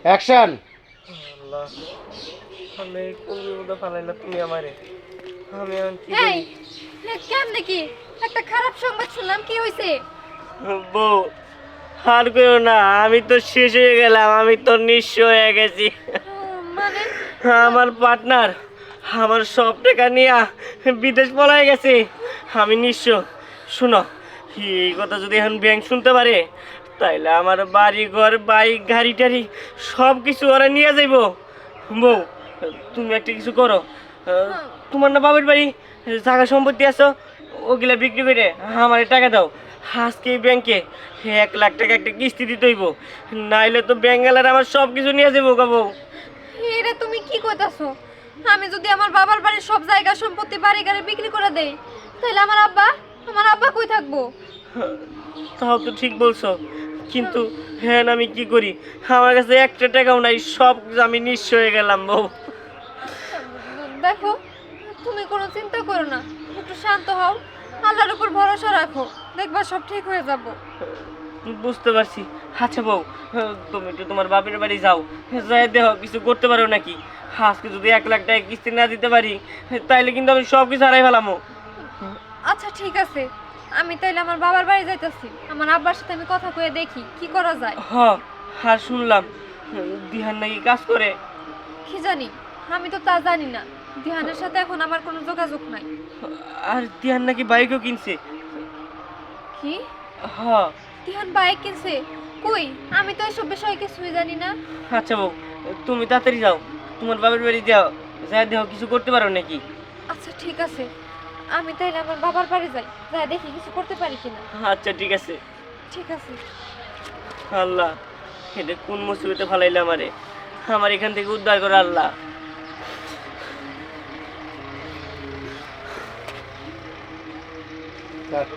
Action. আল্লাহ, আমি কোন বিপদে ফালাইলা তুমি আমারে? আমি এখন কি এই করি? কেমনে কি একটা খারাপ সংবাদ শুনলাম, কি হইছে? বউ, আর কইও না, আমি তো শেষ হয়ে গেলাম, আমি তো নিঃস্ব হয়ে গেছি। মানে আমার পার্টনার আমার সব টাকা নিয়ে বিদেশ পলায় গেছে, আমি নিঃস্ব। শুনো, এই কথা যদি এখন ব্যাংক শুনতে পারে, তাইলে আমার বাড়ি ঘর বাইক গাড়ি টাড়ি সব কিছু ওরা নিয়ে যাইব। বউ, তুমি একটা কিছু করো। তোমার না বাবার বাড়ি জায়গা সম্পত্তি আছো, ওগুলা বিক্রি করে আমার টাকা দাও। আজকে ব্যাংকে 1 লাখ টাকা একটা কিস্তি দিতে হইব, নাইলে তো ব্যাঙ্গালার আমার সব কিছু নিয়ে যাবো গো বউ। এটা তুমি কি কইতাছো? আমি যদি আমার বাবার বাড়ির সব জায়গা সম্পত্তি বাড়ি গাড়ি বিক্রি করে দেই, তাহলে আমার আব্বা কই থাকবো? তাও তো ঠিক বলছো, কিন্তু হ্যাঁ আমি কি করি? আমার কাছে একটা টাকাও নাই, সব আমি নিঃস্ব হয়ে গেলাম বউ। দেখো, তুমি কোনো চিন্তা করো না, একটু শান্ত হও, আল্লাহর উপর ভরসা রাখো, দেখবা সব ঠিক হয়ে যাব। বুঝতে পারছি। আচ্ছা বউ, তুমি একটু তোমার বাপের বাড়ি যাও, যাই দেখো কিছু করতে পারো নাকি। আজকে যদি 1 লাখ টাকা কিস্তি না দিতে পারি, তাইলে কিন্তু আমি সব কিছু হারাই ফেলামো। আচ্ছা ঠিক আছে, আমি তাইলে আমার বাবার বাড়ি যাইতাছি, আমার আব্বার সাথে আমি কথা কয়ে দেখি কি করা যায়। হ, আর শুনলাম দিহান নাকি কাজ করে। কি জানি, আমি তো তা জানি না, ধ্যানের সাথে এখন আমার কোনো যোগাযোগ নাই। আর দিহান নাকি বাইকও কিনছে। কি? হ্যাঁ। ধ্যান বাইক কিনছে? কই, আমি তো এসব বিষয়ে কিছুই জানি না। আচ্ছা বউ, তুমি তাড়াতাড়ি যাও, তোমার বাবার বাড়ি যাও, যাই দেখো কিছু করতে পারো নাকি। আচ্ছা ঠিক আছে, আমি তাইলে আমার বাবার বাড়ি যাই, যাই দেখি কিছু করতে পারি কিনা। আচ্ছা ঠিক আছে। ঠিক আছে। আল্লাহ, এটা কোন মুসিবতে ফালাইলে আমারে, আমার এখান থেকে উদ্ধার করো আল্লাহ। কাট।